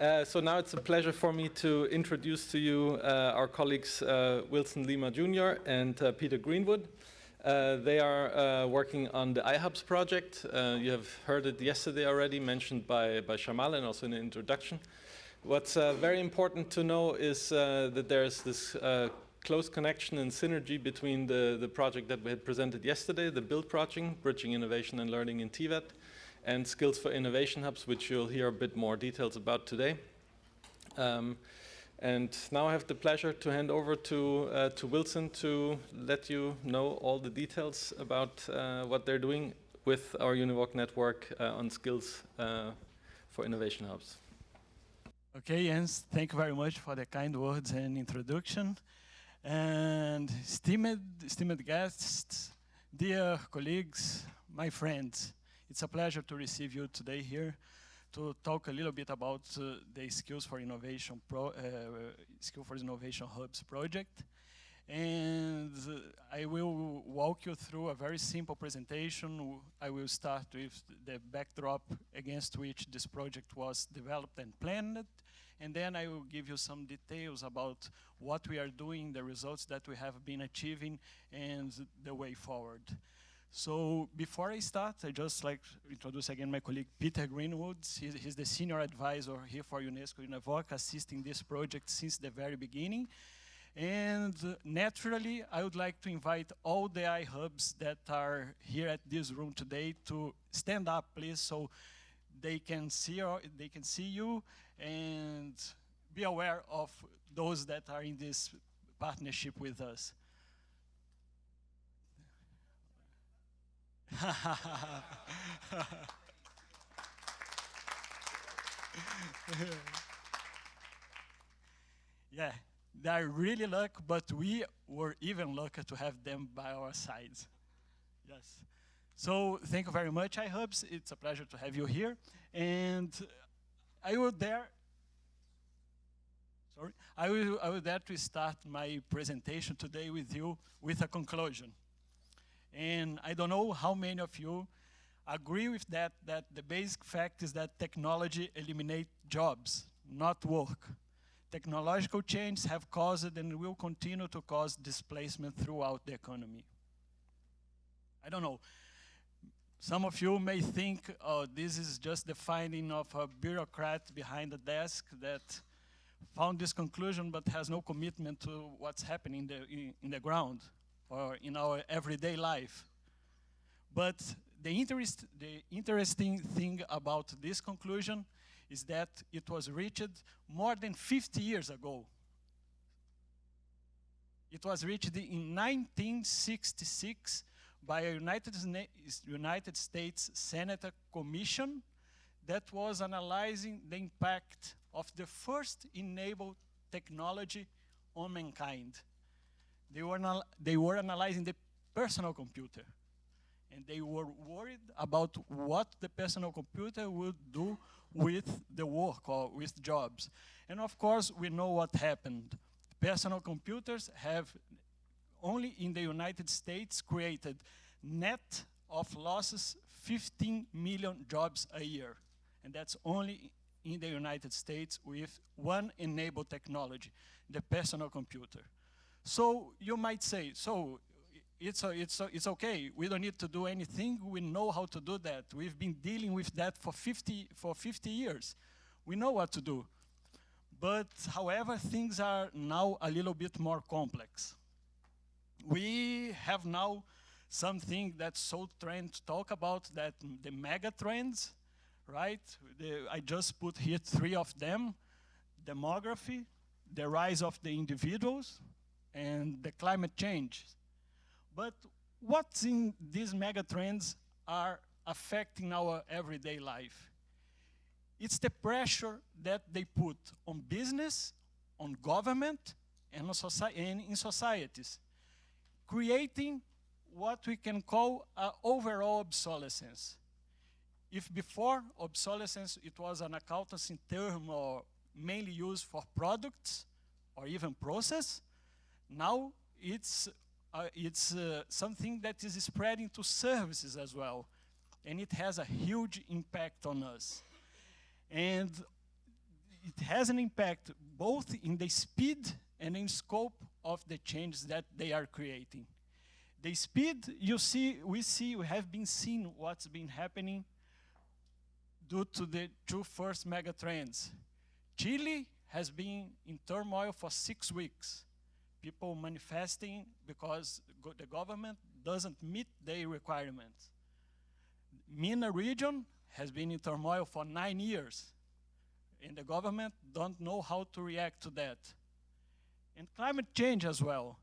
So now it's a pleasure for me to introduce to you our colleagues Wilson Lima Jr. and Peter Greenwood. They are working on the iHubs project. You have heard it yesterday already, mentioned by Shamal and also in the introduction. What's very important to know is that there's this close connection and synergy between the project that we had presented yesterday, the BUILD project, Bridging Innovation and Learning in TVET, and Skills for Innovation Hubs, which you'll hear a bit more details about today. And now I have the pleasure to hand over to Wilson to let you know all the details about what they're doing with our UNEVOC network on Skills for Innovation Hubs. Okay, Jens, thank you very much for the kind words and introduction. And esteemed guests, dear colleagues, my friends, it's a pleasure to receive you today here to talk a little bit about the Skills for Innovation Hubs project. And I will walk you through a very simple presentation. I will start with the backdrop against which this project was developed and planned. And then I will give you some details about what we are doing, the results that we have been achieving, and the way forward. So before I start, I just like to introduce again my colleague Peter Greenwood. He's the senior advisor here for UNESCO-UNEVOC, assisting this project since the very beginning. And naturally, I would like to invite all the iHubs that are here at this room today to stand up, please, so they can see you and be aware of those that are in this partnership with us. Yeah, they are really lucky, but we were even luckier to have them by our sides. Yes. So thank you very much, iHubs. It's a pleasure to have you here. And I will dare to start my presentation today with you with a conclusion. And I don't know how many of you agree with that the basic fact is that technology eliminates jobs, not work. Technological changes have caused and will continue to cause displacement throughout the economy. I don't know. Some of you may think, oh, this is just the finding of a bureaucrat behind the desk that found this conclusion but has no commitment to what's happening in the ground or in our everyday life. But the interesting thing about this conclusion is that it was reached more than 50 years ago. It was reached in 1966 by a United States Senate Commission that was analyzing the impact of the first enabled technology on mankind. They were analyzing the personal computer, and they were worried about what the personal computer would do with the work or with jobs. And of course, we know what happened. Personal computers have only in the United States created net of losses 15 million jobs a year. And that's only in the United States with one enabled technology, the personal computer. So you might say, so it's okay, we don't need to do anything, we know how to do that. We've been dealing with that for 50 years. We know what to do. But however, things are now a little bit more complex. We have now something that's so trend to talk about, that the mega trends, right? I just put here 3 of them: demography, the rise of the individuals, and the climate change. But what's in these mega trends are affecting our everyday life? It's the pressure that they put on business, on government, and in societies, creating what we can call an overall obsolescence. If before obsolescence, it was an accountancy term or mainly used for products or even process, now it's something that is spreading to services as well. And it has a huge impact on us. And it has an impact both in the speed and in scope of the changes that they are creating. The speed, we have been seeing what's been happening due to the two first mega trends. Chile has been in turmoil for 6 weeks. People manifesting because the government doesn't meet their requirements. MENA region has been in turmoil for 9 years, and the government don't know how to react to that. And climate change as well.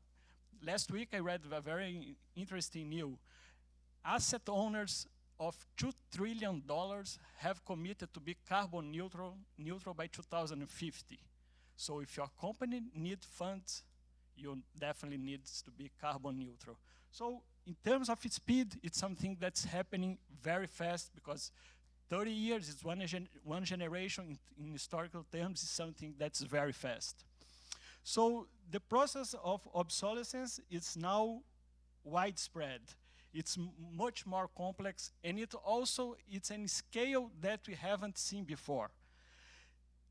Last week I read a very interesting news. Asset owners of $2 trillion have committed to be carbon neutral by 2050. So if your company needs funds, you definitely need to be carbon neutral. So in terms of speed, it's something that's happening very fast because 30 years is one generation in historical terms is something that's very fast. So the process of obsolescence is now widespread. It's much more complex, and it's a scale that we haven't seen before.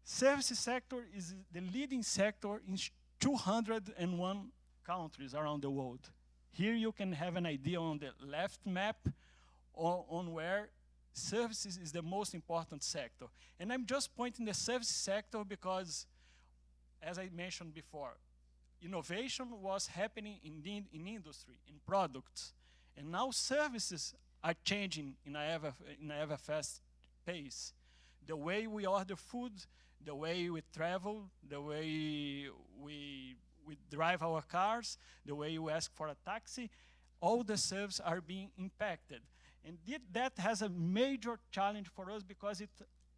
Services sector is the leading sector in 201 countries around the world. Here you can have an idea on the left map on where services is the most important sector. And I'm just pointing the services sector because, as I mentioned before, innovation was happening in industry, in products. And now services are changing in a ever fast pace. The way we order food, the way we travel, the way we drive our cars, the way we ask for a taxi, all the services are being impacted. And that has a major challenge for us because it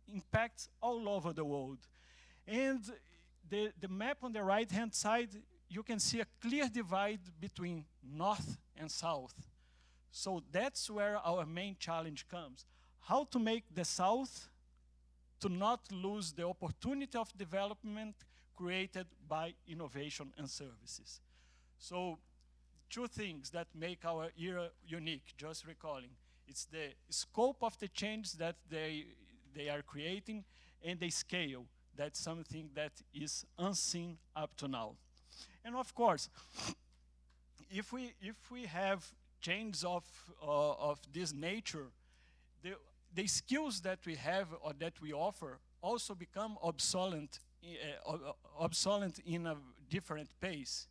impacts all over the world. And the map on the right-hand side, you can see a clear divide between north and south. So that's where our main challenge comes. How to make the south to not lose the opportunity of development created by innovation and services. So 2 things that make our era unique, just recalling. It's the scope of the change that they are creating and the scale. That's something that is unseen up to now. And of course, if we have change of this nature, the skills that we have or that we offer also become obsolete in a different pace.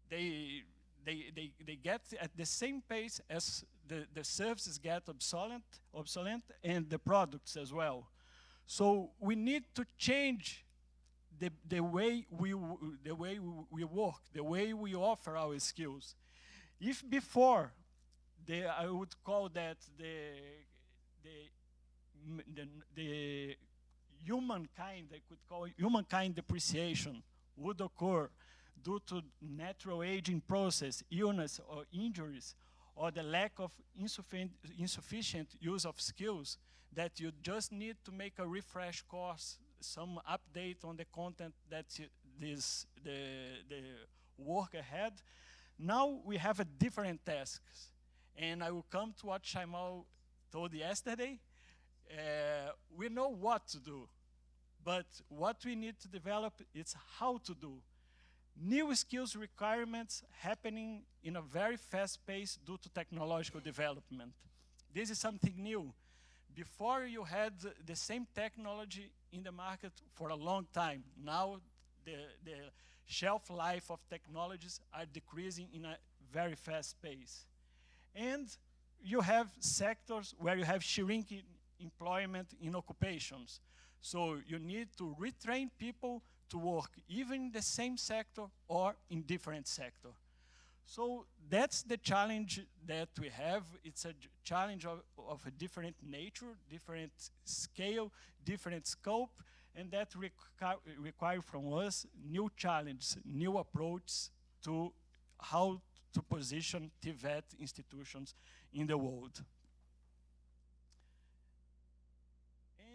They get at the same pace as the services get obsolete and the products as well. So we need to change the way we work, the way we offer our skills. If before, I would call that the humankind, I could call it humankind depreciation would occur due to natural aging process, illness or injuries, or the lack of insufficient use of skills, that you just need to make a refresh course, some update on the content that the work ahead. Now we have a different tasks. And I will come to what Shaimal told yesterday. We know what to do, but what we need to develop is how to do. New skills requirements happening in a very fast pace due to technological development. This is something new. Before you had the same technology in the market for a long time. Now the shelf life of technologies are decreasing in a very fast pace. And you have sectors where you have shrinking employment in occupations. So you need to retrain people to work even in the same sector or in different sector. So that's the challenge that we have. It's a challenge of a different nature, different scale, different scope, and that require from us new challenges, new approaches to how to position TVET institutions in the world.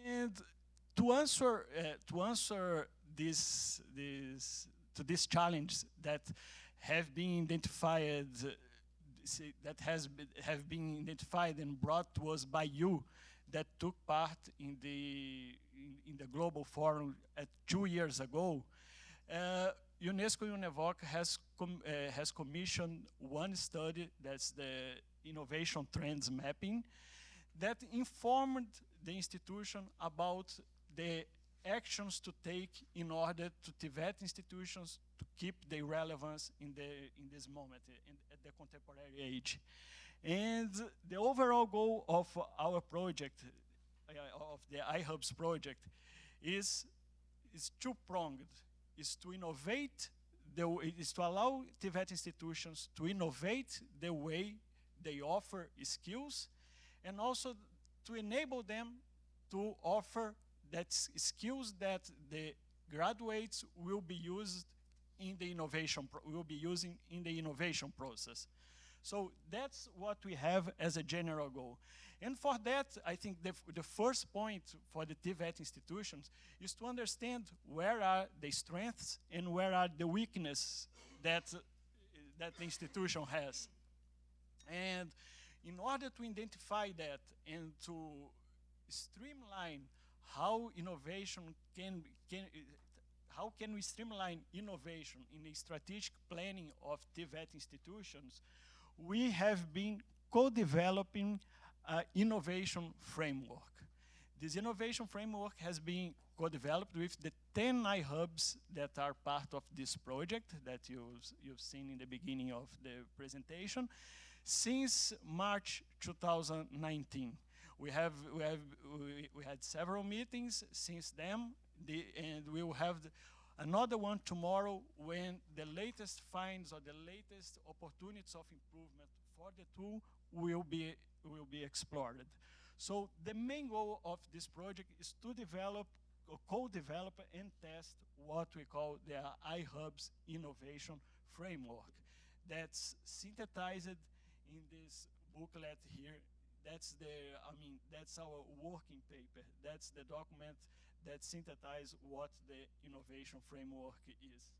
And to answer this challenge that have been identified, have been identified and brought to us by you that took part in the in the Global Forum 2 years ago, UNESCO-UNEVOC has commissioned one study, that's the Innovation Trends Mapping, that informed the institution about the actions to take in order to Tivet institutions to keep their relevance in this moment, at the contemporary age. And the overall goal of our project, of the iHubs project, is two-pronged. Is to innovate, is to allow Tivet institutions to innovate the way they offer skills, and also to enable them to offer that skills that the graduates will be used in the innovation using in the innovation process. So that's what we have as a general goal. And for that, I think the first point for the TVET institutions is to understand where are the strengths and where are the weaknesses that the institution has. And in order to identify that and to streamline how innovation how can we streamline innovation in the strategic planning of TVET institutions, we have been co-developing an innovation framework. This innovation framework has been co-developed with the 10 iHubs that are part of this project that you've seen in the beginning of the presentation since March 2019. We had several meetings since then, and we will have another one tomorrow when the latest finds or the latest opportunities of improvement for the tool will be explored. So the main goal of this project is to develop, or co-develop and test what we call the iHubs innovation framework. That's synthesized in this booklet here. That's that's our working paper. That's the document that synthesizes what the innovation framework is.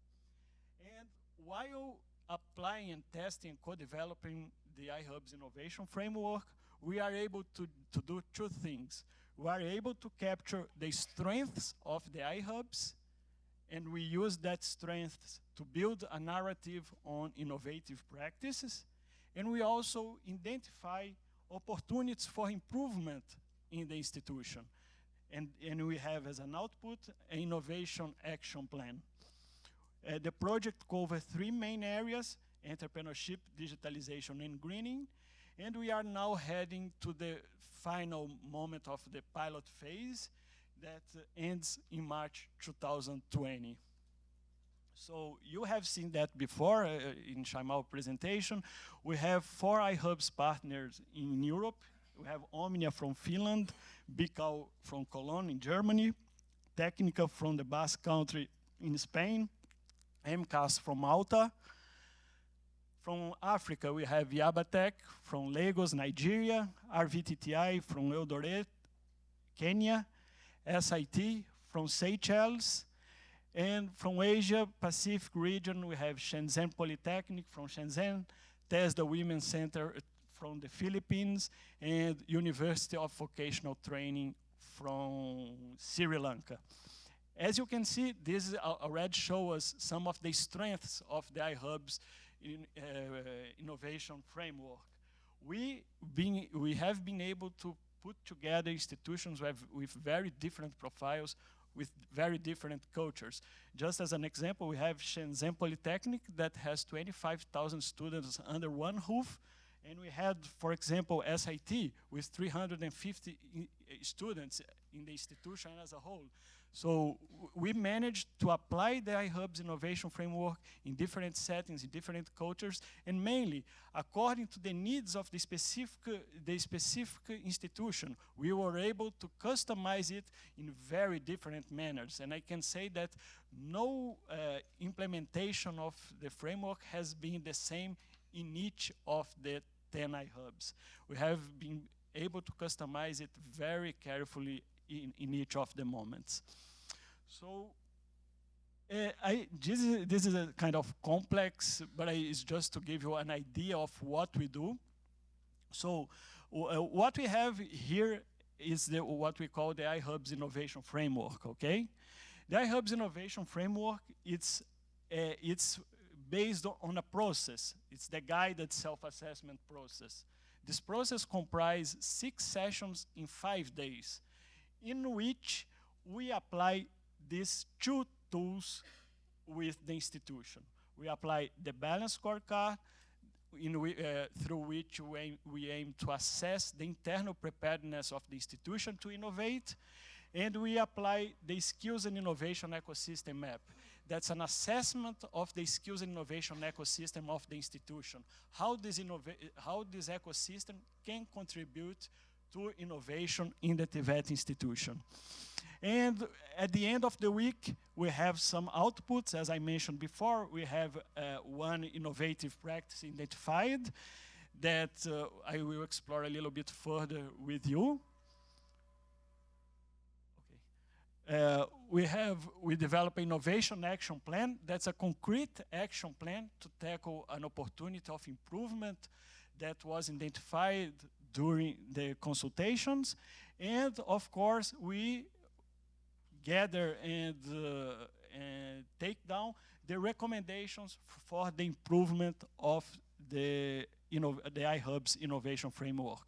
And while applying and testing and co-developing the iHubs innovation framework, we are able to do two things. We are able to capture the strengths of the iHubs, and we use that strength to build a narrative on innovative practices, and we also identify opportunities for improvement in the institution. And we have as an output an innovation action plan. The project covers 3 main areas: entrepreneurship, digitalization, and greening. And we are now heading to the final moment of the pilot phase that ends in March 2020. So you have seen that before in Shaimal's presentation. We have 4 iHubs partners in Europe. We have Omnia from Finland, BICAL from Cologne in Germany, Technica from the Basque Country in Spain, MCAS from Malta. From Africa, we have Yabatech from Lagos, Nigeria, RVTTI from Eldoret, Kenya, SIT from Seychelles, and from Asia Pacific region, we have Shenzhen Polytechnic from Shenzhen, TESDA Women's Center from the Philippines, and University of Vocational Training from Sri Lanka. As you can see, this already shows us some of the strengths of the iHubs innovation framework. We have been able to put together institutions with very different profiles, with very different cultures. Just as an example, we have Shenzhen Polytechnic that has 25,000 students under one roof, and we had, for example, SIT with 350 students in the institution as a whole. So we managed to apply the iHubs innovation framework in different settings, in different cultures, and mainly according to the needs of the specific institution. We were able to customize it in very different manners. And I can say that no implementation of the framework has been the same in each of the 10 iHubs. We have been able to customize it very carefully in each of the moments. So this is a kind of complex, but it's just to give you an idea of what we do. So what we have here is what we call the iHubs Innovation Framework, okay? The iHubs Innovation Framework, it's based on a process. It's the guided self-assessment process. This process comprises 6 sessions in 5 days, in which we apply these 2 tools with the institution. We apply the balance scorecard, through which we aim to assess the internal preparedness of the institution to innovate, and we apply the Skills and Innovation Ecosystem Map. That's an assessment of the skills and innovation ecosystem of the institution, how this ecosystem can contribute to innovation in the TVET institution. And at the end of the week, we have some outputs. As I mentioned before, we have one innovative practice identified that I will explore a little bit further with you. We develop an innovation action plan. That's a concrete action plan to tackle an opportunity of improvement that was identified during the consultations. And of course, we gather and take down the recommendations for the improvement of the iHubs Innovation Framework.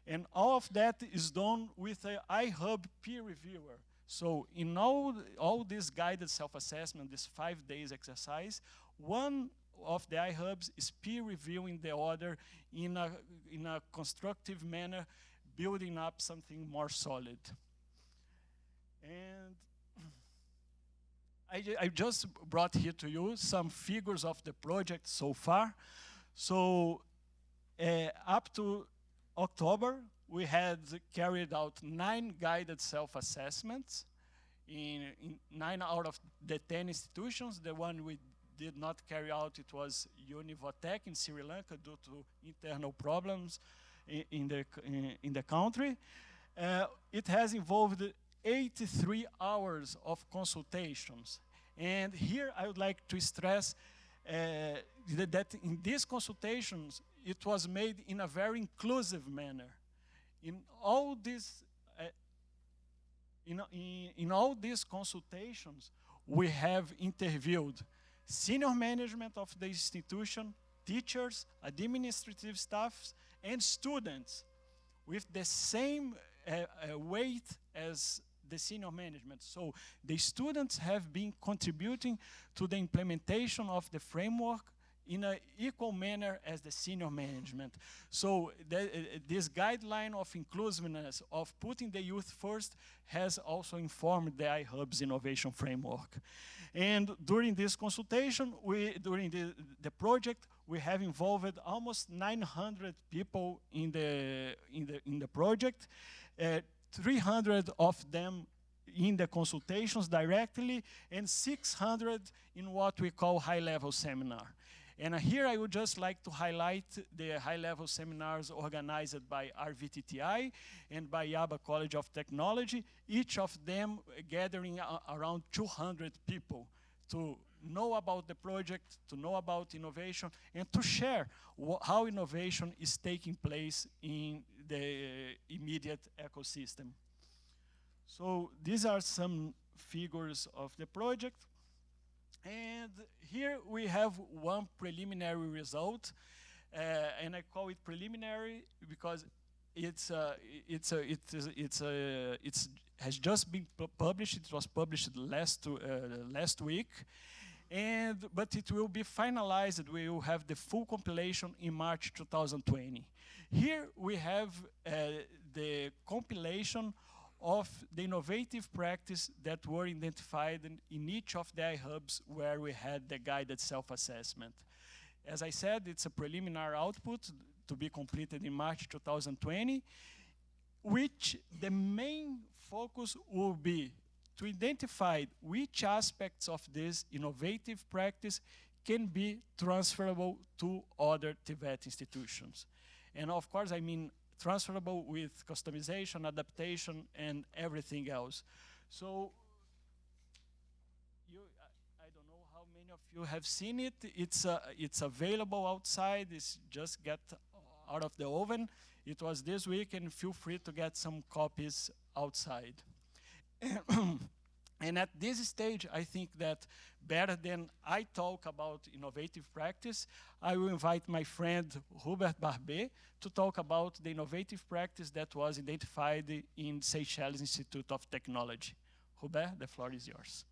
And all of that is done with an iHub peer reviewer. So in all this guided self-assessment, this 5 days exercise, one of the iHubs is peer reviewing the other in a constructive manner, building up something more solid. And I just brought here to you some figures of the project so far. So up to October, we had carried out 9 guided self-assessments in 9 out of the 10 institutions. The one we did not carry out, it was UNEVOC in Sri Lanka due to internal problems in the country. It has involved 83 hours of consultations. And here I would like to stress that in these consultations, it was made in a very inclusive manner. In all these consultations, we have interviewed senior management of the institution, teachers, administrative staffs, and students with the same weight as the senior management. So the students have been contributing to the implementation of the framework in an equal manner as the senior management. So this guideline of inclusiveness, of putting the youth first, has also informed the iHubs Innovation Framework. And during this consultation, during the project, we have involved almost 900 people in the project, 300 of them in the consultations directly, and 600 in what we call high-level seminar. And here I would just like to highlight the high-level seminars organized by RVTTI and by Yaba College of Technology, each of them gathering around 200 people to know about the project, to know about innovation, and to share how innovation is taking place in the immediate ecosystem. So these are some figures of the project. And here we have one preliminary result, and I call it preliminary because it has just been published. It was published last week, but it will be finalized. We will have the full compilation in March 2020. Here we have the compilation of the innovative practice that were identified in each of the iHubs where we had the guided self-assessment. As I said, it's a preliminary output to be completed in March 2020, which the main focus will be to identify which aspects of this innovative practice can be transferable to other TVET institutions. And of course, I mean transferable with customization, adaptation, and everything else. So, I don't know how many of you have seen it. It's available outside. It's just get out of the oven. It was this week, and feel free to get some copies outside. And at this stage, I think that better than I talk about innovative practice, I will invite my friend Hubert Barbet to talk about the innovative practice that was identified in Seychelles Institute of Technology. Hubert, the floor is yours.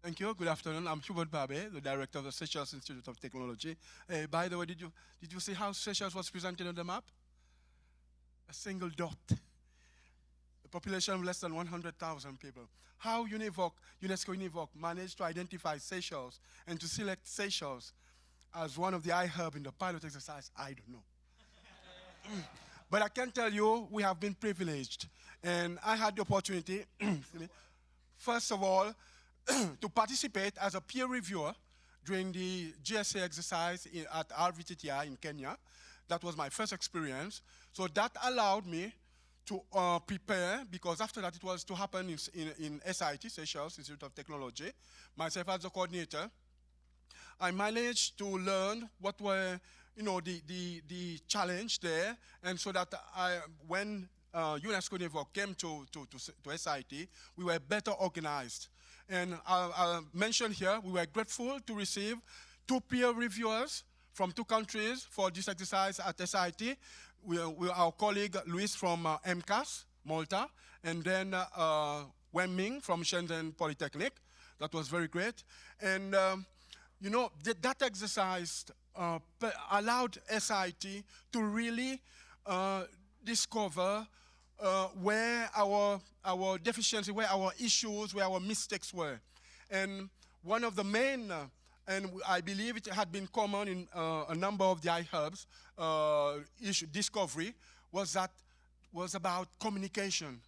Thank you. Good afternoon. I'm Hubert Barbet, the director of the Seychelles Institute of Technology. By the way, did you see how Seychelles was presented on the map? A single dot. A population of less than 100,000 people. How UNESCO-UNEVOC managed to identify Seychelles and to select Seychelles as one of the iHub in the pilot exercise, I don't know. But I can tell you, we have been privileged. And I had the opportunity, first of all, to participate as a peer reviewer during the GSA exercise at RVTTI in Kenya. That was my first experience. So that allowed me to prepare, because after that it was to happen in SIT, Seychelles Institute of Technology. Myself as a coordinator, I managed to learn what were, the challenge there, and so that when UNESCO-UNEVOC came to SIT, we were better organized. And I'll mention here, we were grateful to receive 2 peer reviewers from 2 countries for this exercise at SIT. Our colleague Luis from MCAS, Malta, and then Wen Ming from Shenzhen Polytechnic. That was very great. And that exercise allowed SIT to really discover where our deficiency, where our issues, where our mistakes were. And one of the main, and I believe it had been common in a number of the iHubs issue discovery, was about communication.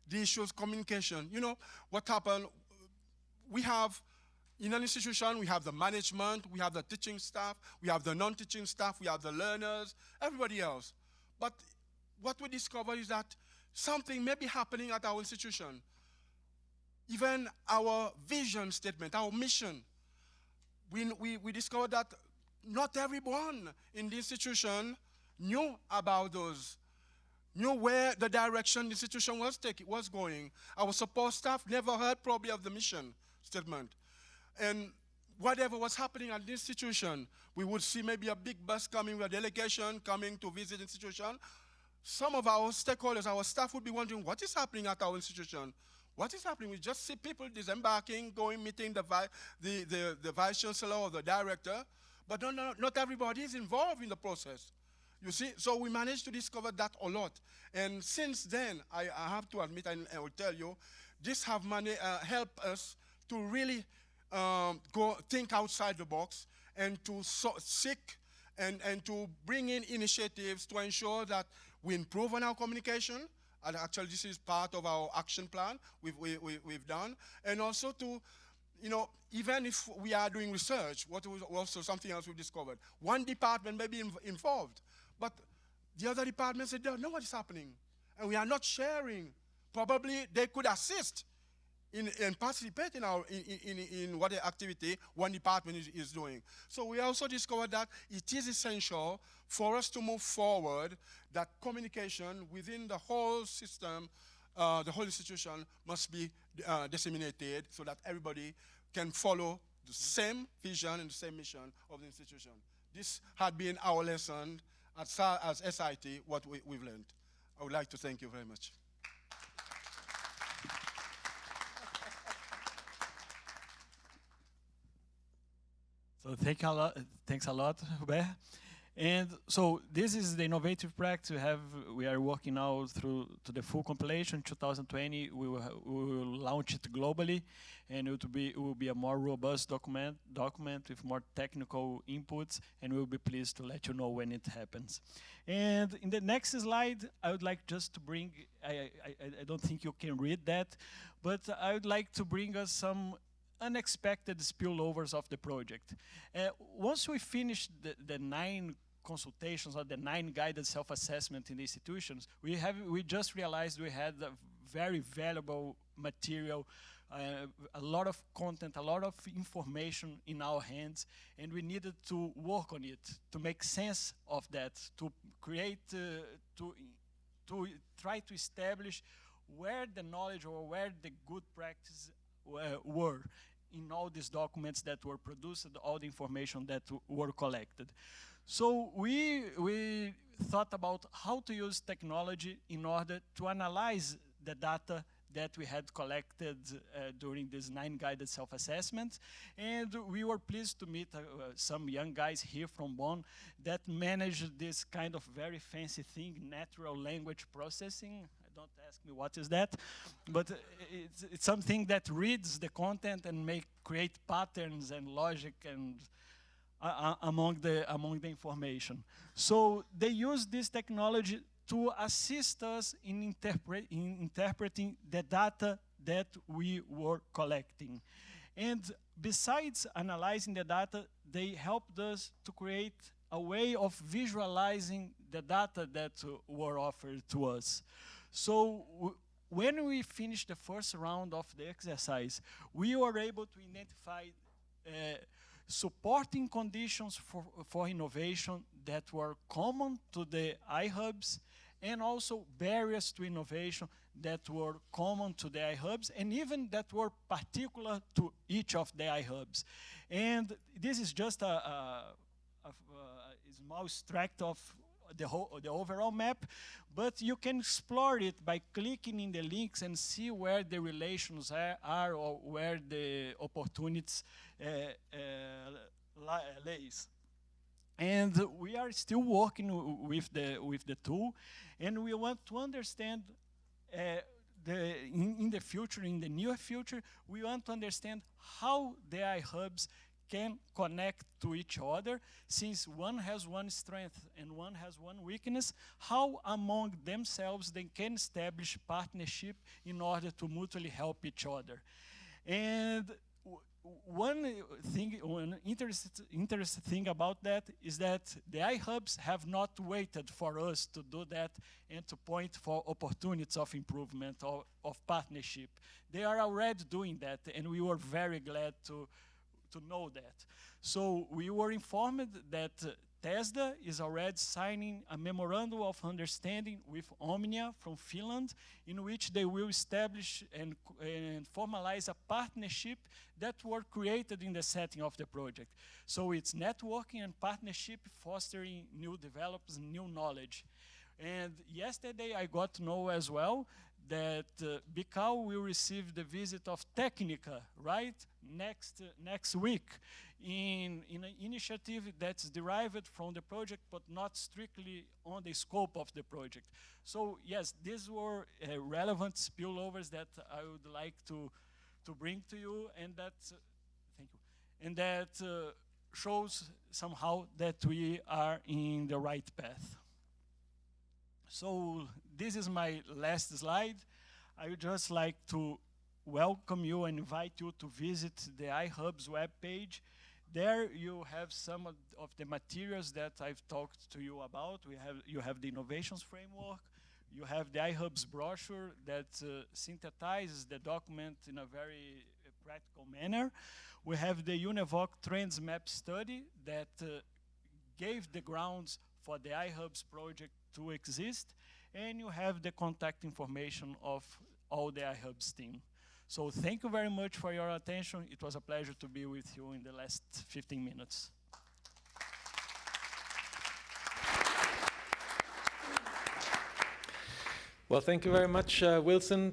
The issues communication. What happened, we have, in an institution, we have the management, we have the teaching staff, we have the non-teaching staff, we have the learners, everybody else. But what we discovered is that something may be happening at our institution. Even our vision statement, our mission, we discovered that not everyone in the institution knew about those, knew where the direction the institution was going. Our support staff never heard probably of the mission statement. And whatever was happening at the institution, we would see maybe a big bus coming with a delegation coming to visit the institution. Some of our stakeholders, our staff would be wondering, what is happening at our institution? What is happening? We just see people disembarking, going, meeting the vice chancellor or the director, but not everybody is involved in the process. You see, so we managed to discover that a lot. And since then, I have to admit, and I will tell you, this have helped us to really go think outside the box and to seek and to bring in initiatives to ensure that we improve on our communication, and actually this is part of our action plan we've done, and also to, even if we are doing research, what was also something else we discovered. One department may be involved, but the other departments say, they don't know what is happening, and we are not sharing. Probably they could assist and participate in what activity one department is doing. So we also discovered that it is essential for us to move forward, that communication within the whole system, the whole institution must be disseminated so that everybody can follow the same vision and the same mission of the institution. This had been our lesson as SIT, what we've learned. I would like to thank you very much. So thanks a lot, Hubert. And so this is the innovative practice we are working now through to the full compilation. 2020, we will launch it globally, and it will be a more robust document with more technical inputs, and we'll be pleased to let you know when it happens. And in the next slide, I would like just to bring, I don't think you can read that, but I would like to bring us some unexpected spillovers of the project. Once we finish the 9 consultations or the 9 guided self-assessment in the institutions, we just realized we had very valuable material, a lot of content, a lot of information in our hands, and we needed to work on it, to make sense of that, to create, to try to establish where the knowledge or where the good practices were in all these documents that were produced, all the information that were collected. So we thought about how to use technology in order to analyze the data that we had collected during these 9 guided self-assessments. And we were pleased to meet some young guys here from Bonn that managed this kind of very fancy thing, natural language processing. Don't ask me what is that, but it's something that reads the content and create patterns and logic and among the information. So they use this technology to assist us in interpreting the data that we were collecting. And besides analyzing the data, they helped us to create a way of visualizing the data that were offered to us. So when we finished the first round of the exercise, we were able to identify supporting conditions for innovation that were common to the iHubs, and also barriers to innovation that were common to the iHubs, and even that were particular to each of the iHubs. And this is just a small extract of the overall map, but you can explore it by clicking in the links and see where the relations are or where the opportunities lays. And we are still working with the tool, and we want to understand in the future, in the near future, we want to understand how the iHubs can connect to each other, since one has one strength and one has one weakness, how among themselves they can establish partnership in order to mutually help each other. And one interesting thing about that is that the iHubs have not waited for us to do that and to point for opportunities of improvement or of partnership. They are already doing that, and we were very glad to know that. So we were informed that TESDA is already signing a memorandum of understanding with Omnia from Finland, in which they will establish and formalize a partnership that were created in the setting of the project. So it's networking and partnership fostering new developments, new knowledge. And yesterday I got to know as well that BICAO will receive the visit of Technica, right, next week, in an initiative that's derived from the project, but not strictly on the scope of the project. So yes, these were relevant spillovers that I would like to bring to you, and that, thank you, and that shows somehow that we are in the right path. So this is my last slide. I would just like to welcome you and invite you to visit the iHubs webpage. There you have some of the materials that I've talked to you about. You have the innovations framework. You have the iHubs brochure that synthesizes the document in a very practical manner. We have the UNEVOC Trends Map study that gave the grounds for the iHubs project to exist, and you have the contact information of all the iHubs team. So thank you very much for your attention. It was a pleasure to be with you in the last 15 minutes. Well, thank you very much, Wilson,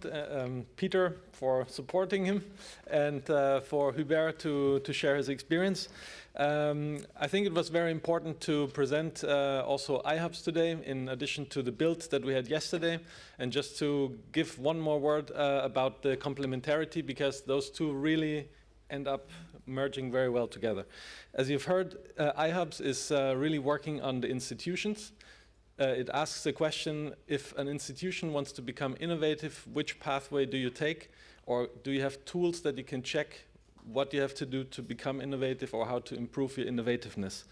Peter, for supporting him, and for Hubert to share his experience. I think it was very important to present also iHubs today, in addition to the build that we had yesterday, and just to give one more word about the complementarity, because those two really end up merging very well together. As you've heard, iHubs is really working on the institutions. It asks the question, if an institution wants to become innovative, which pathway do you take? Or do you have tools that you can check what you have to do to become innovative, or how to improve your innovativeness?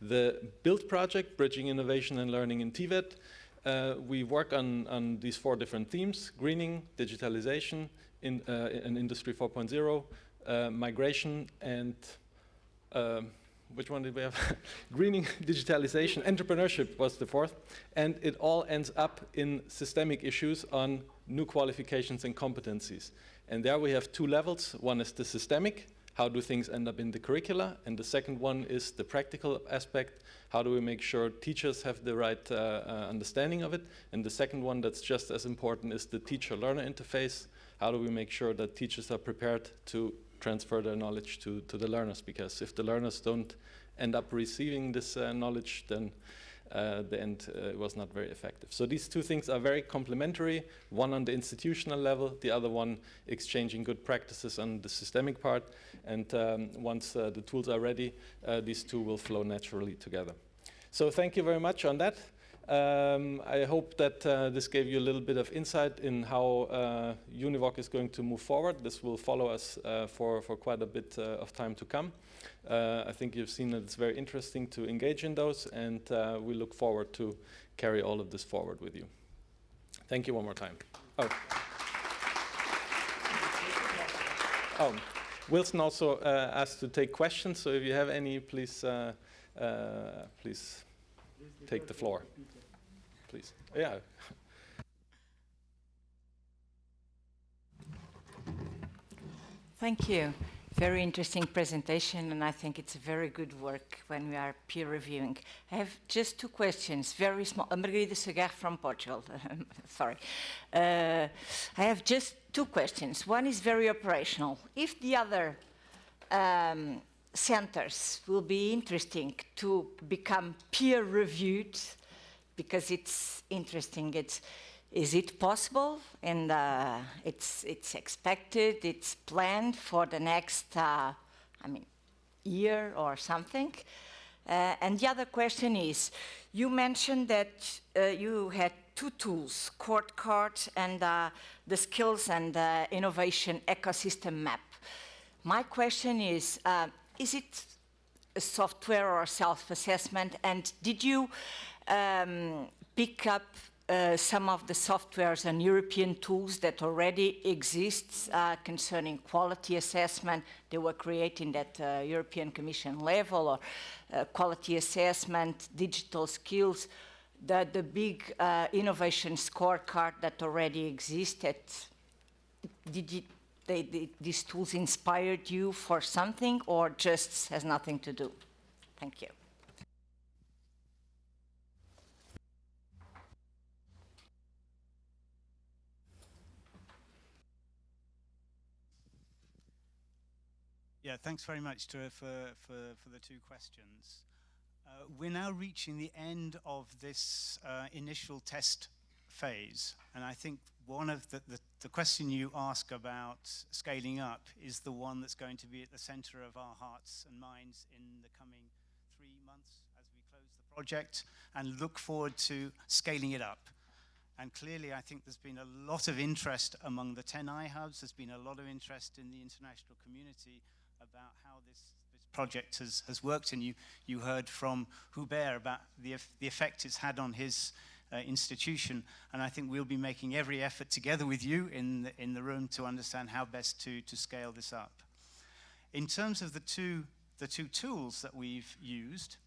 The BUILD project, Bridging Innovation and Learning in TVET, we work on these 4 different themes: greening, digitalization, and Industry 4.0, migration, and which one did we have? Greening, digitalization, entrepreneurship was the 4th. And it all ends up in systemic issues on new qualifications and competencies. And there we have 2 levels. One is the systemic, how do things end up in the curricula? And the second one is the practical aspect, how do we make sure teachers have the right understanding of it? And the second one that's just as important is the teacher-learner interface. How do we make sure that teachers are prepared to transfer their knowledge to the learners? Because if the learners don't end up receiving this knowledge, then the end was not very effective. So these 2 things are very complementary, one on the institutional level, the other one exchanging good practices on the systemic part. And once the tools are ready, these 2 will flow naturally together. So thank you very much on that. I hope that this gave you a little bit of insight in how UNEVOC is going to move forward. This will follow us for quite a bit of time to come. I think you've seen that it's very interesting to engage in those, and we look forward to carry all of this forward with you. Thank you one more time. Wilson also asked to take questions, so if you have any, please take the floor. Please. Yeah. Thank you. Very interesting presentation, and I think it's very good work when we are peer reviewing. I have just 2 questions, very small. Margarida Sagar from Portugal. Sorry. I have just 2 questions. One is very operational. If the other centers will be interesting to become peer reviewed, because it's interesting, is it possible? And it's expected, it's planned for the next, year or something. And the other question is, you mentioned that you had 2 tools, Court Card and the Skills and Innovation Ecosystem Map. My question is it a software or a self-assessment? And did you pick up some of the softwares and European tools that already exist concerning quality assessment? They were created at European Commission level, or quality assessment, digital skills, the big innovation scorecard that already existed. These tools inspired you for something, or just has nothing to do? Thank you. Yeah, thanks very much for the 2 questions. We're now reaching the end of this initial test phase, and I think one of the question you ask about scaling up is the one that's going to be at the center of our hearts and minds in the coming 3 months as we close the project and look forward to scaling it up. And clearly, I think there's been a lot of interest among the 10 iHubs. There's been a lot of interest in the international community about how this project has worked. And you heard from Hubert about the effect it's had on his institution. And I think we'll be making every effort together with you in the room to understand how best to scale this up. In terms of the two tools that we've used,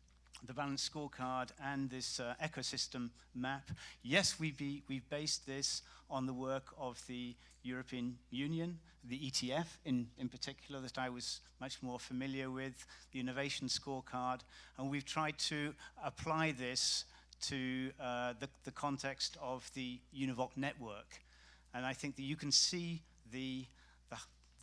the balanced scorecard and this ecosystem map, yes, we've based this on the work of the European Union, the ETF in particular, that I was much more familiar with, the innovation scorecard, and we've tried to apply this to the context of the UNEVOC network. And I think that you can see the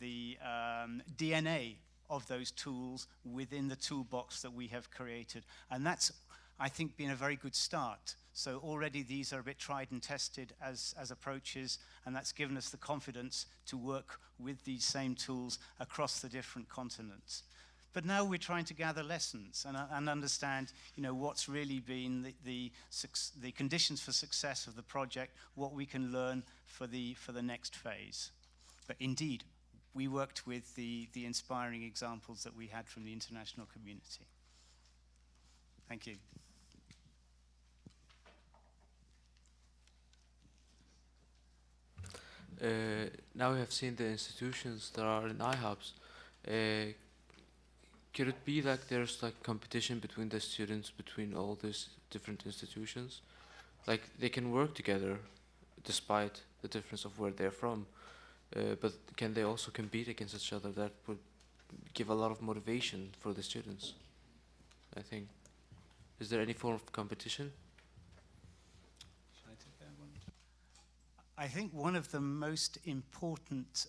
DNA of those tools within the toolbox that we have created. And that's, I think, been a very good start. So already these are a bit tried and tested as approaches, and that's given us the confidence to work with these same tools across the different continents. But now we're trying to gather lessons and understand, what's really been the conditions for success of the project, what we can learn for the next phase. But indeed, we worked with the inspiring examples that we had from the international community. Thank you. now we have seen the institutions that are in iHubs. Could it be like there's like competition between the students, between all these different institutions? Like they can work together despite the difference of where they're from, but can they also compete against each other? That would give a lot of motivation for the students, I think. Is there any form of competition? Shall I take that one? I think one of the most important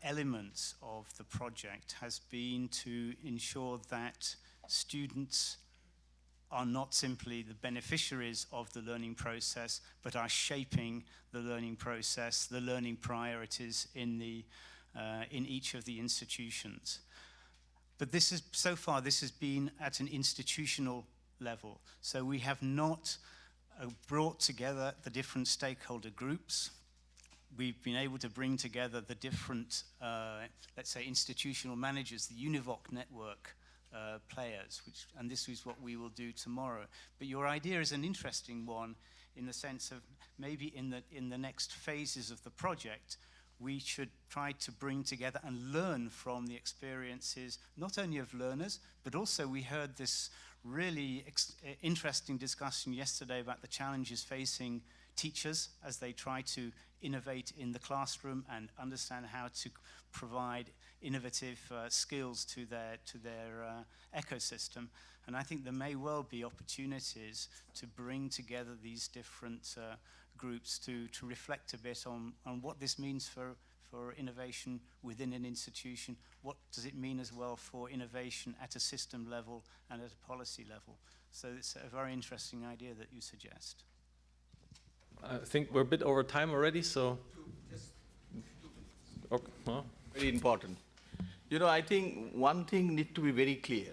elements of the project has been to ensure that students are not simply the beneficiaries of the learning process, but are shaping the learning process, the learning priorities in each of the institutions. But this is, so far, this has been at an institutional level. So we have not brought together the different stakeholder groups. We've been able to bring together the different, let's say, institutional managers, the UNEVOC network players, and this is what we will do tomorrow. But your idea is an interesting one in the sense of maybe in the next phases of the project, we should try to bring together and learn from the experiences, not only of learners, but also we heard this really interesting discussion yesterday about the challenges facing teachers as they try to innovate in the classroom and understand how to provide innovative skills to their ecosystem. And I think there may well be opportunities to bring together these different groups to reflect a bit on what this means for innovation within an institution. What does it mean as well for innovation at a system level and at a policy level? So it's a very interesting idea that you suggest. I think we're a bit over time already, so. Okay, well. Very important. You know, I think one thing needs to be very clear.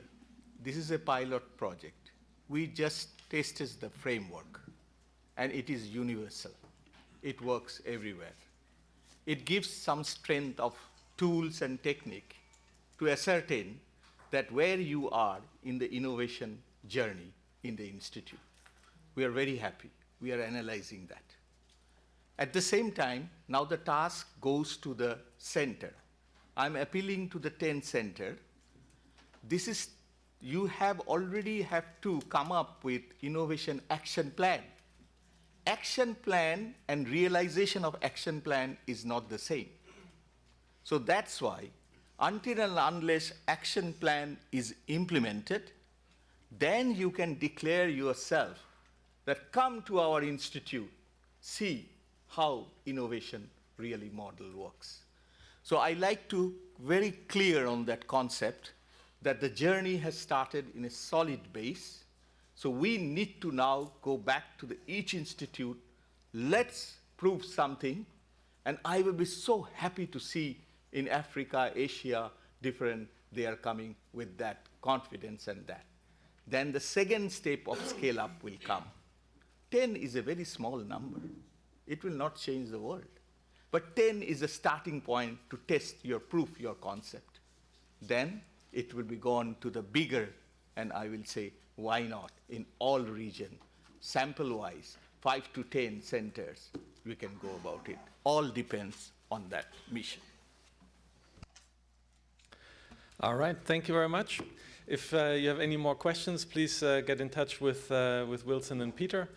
This is a pilot project. We just tested the framework, and it is universal. It works everywhere. It gives some strength of tools and technique to ascertain that where you are in the innovation journey in the institute. We are very happy. We are analyzing that. At the same time, now the task goes to the center. I'm appealing to the 10 center. This is, you already have to come up with innovation action plan. Action plan and realization of action plan is not the same. So that's why, until and unless action plan is implemented, then you can declare yourself that come to our institute, see how innovation really model works. So I like to very clear on that concept that the journey has started in a solid base. So we need to now go back to each institute. Let's prove something. And I will be so happy to see in Africa, Asia, different, they are coming with that confidence and that. Then the second step of scale up will come. 10 is a very small number. It will not change the world. But 10 is a starting point to test your proof, your concept. Then it will be gone to the bigger, and I will say, why not, in all region, sample-wise, 5 to 10 centers, we can go about it. All depends on that mission. All right, thank you very much. If you have any more questions, please get in touch with Wilson and Peter.